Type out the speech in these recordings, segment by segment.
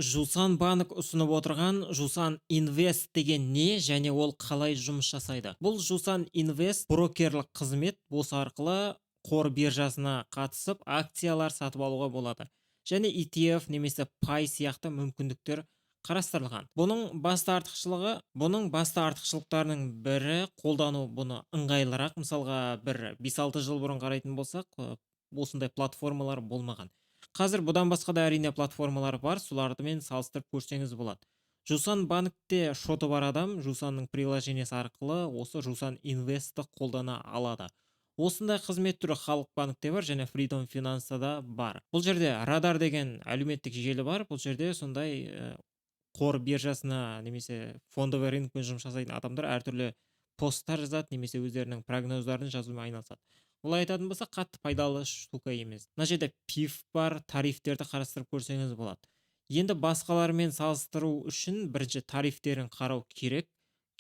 Жусан банк ұсынып отырған Жусан Инвест деген не және ол қалай жұмыс жасайды? Бұл Жусан Инвест брокерлік қызмет, осы арқылы қор биржасына қатысып акциялар сатып алуға болады. Және ETF немесе пай сияқты мүмкіндіктер қарастырылған. Бұның басты артықшылықтарының бірі қолдану бұны ыңғайлырақ. Мысалға бір 5-6 жыл бұрын қарайтын болсақ, осындай платформалар болмаған. Қазір бұдан басқа да әрине платформалар бар, солармен салыстырып көрсеңіз болады. Жусан банкте шоты бар адам Жусанның приложениесі арқылы осы Жусан Инвестті қолдана алады. Осындай қызмет түрі Халық банкте бар және Freedom Finance'да бар. Бұл жерде Радар деген әлеуметтік желі бар. Бұл жерде сондай қор биржасына немесе фондовый рынокпен жұмыс жасайтын адамдар әртүрлі посттар жазады немесе өздерінің прогноздарын жазумен айналысады. Олай айтатын болса, қатты пайдалы штука емес. Мына жерде пиф бар, тарифтерді қарастырып көрсеңіз болады. Енді басқалармен салыстыру үшін бірінші тарифтерін қарау керек.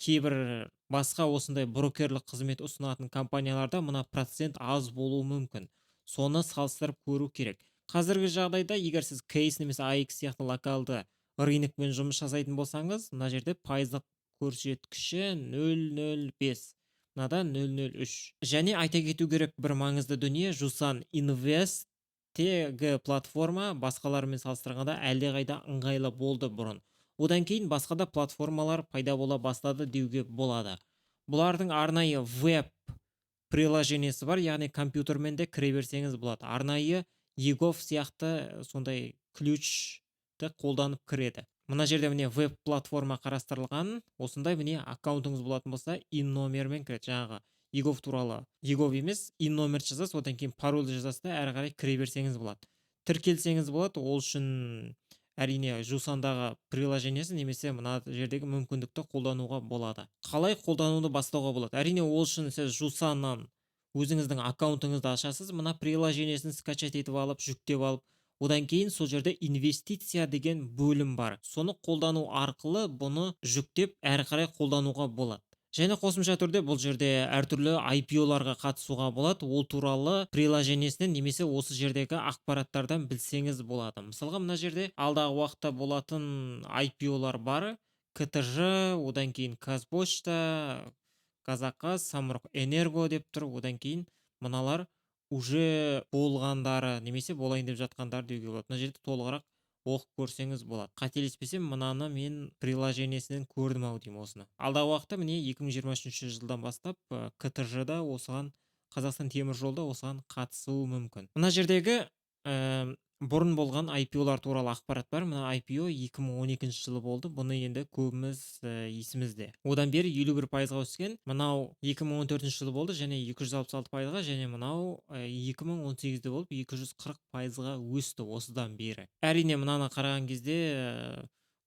Кейбір басқа осындай брокерлік қызмет ұсынатын компанияларда мына процент аз болуы мүмкін. Соны салыстырып көру керек. Қазіргі жағдайда, егер сіз кейс немесе AX сияқты локалды рынокпен жұмыс жасайтын болсаңыз, мына жерде пайыздық көрсеткіші 0,05. Мынада 0,03. Және айта кету керек бір маңызды дүние, Жусан Инвест тегі платформа басқалармен салыстырғанда әлдеқайда ыңғайлы болды бұрын. Одан кейін басқа да платформалар пайда бола бастады деуге болады. Бұлардың арнайы веб приложениесі бар, яғни компьютермен де кіре берсеңіз болады. Арнайы егов сияқты сондай ключті қолданып кіреді. Мына жерде міне веб платформа қарастырылған. Осындай міне аккаунтыңыз болатын болса, ин номермен кіреді. Жаңағы егов туралы. Егов емес, ин номер жазасыз, одан кейін пароль жазасыз да әрі қарай кіре берсеңіз болады. Тіркелсеңіз болады. Ол үшін әрине Жусандағы приложениесі немесе мына жердегі мүмкіндікті қолдануға болады. Қалай қолдануды бастауға болады? Әрине ол үшін сіз Жусаннан өзіңіздің аккаунтыңызды ашасыз, мына приложениесін скачать етіп алып, жүктеп алып, одан кейін сол жерде инвестиция деген бөлім бар. Соны қолдану арқылы бұны жүктеп әрі қарай қолдануға болады. Және қосымша түрде бұл жерде әртүрлі IPO-ларға қатысуға болады. Ол туралы приложениесінен немесе осы жердегі ақпараттардан білсеңіз болады. Мысалға, мына жерде алдағы уақытта болатын IPO-лар бар. КТЖ, одан кейін Казпочта, Казақаз, Самұрық Энерго деп тұр. Одан кейін мыналар уже болғандары немесе болайын деп жатқандары деуге болады. Мына жерде толығырақ оқып көрсеңіз болады. Қателеспесем, мынаны мен приложениесінен көрдім ау деймін осыны. Алдағы уақытта міне 2023 жылдан бастап КТЖ-да осыған, Қазақстан темір жолда осыған қатысуы мүмкін. Мына жердегі бұрын болған IPO-лар туралы ақпарат бар. Мына IPO 2012 жылы болды. Бұны енді көбіміз есімізде. Одан бері 51%-ға өскен. Мынау 2014 жылы болды және 266%-ға, және мынау 2018-де болып 240%-ға өсті осыдан бері. Әрине мынаны қараған кезде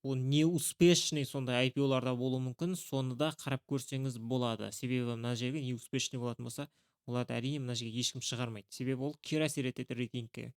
ол неуспешный сондай IPO-ларда болуы мүмкін. Соны да қарап көрсеңіз болады. Себебі мына жерге неуспешный болатын болса, оларды әрине мына жерге ешкім шығармайды. Себебі ол кері әсер етеді рейтингке.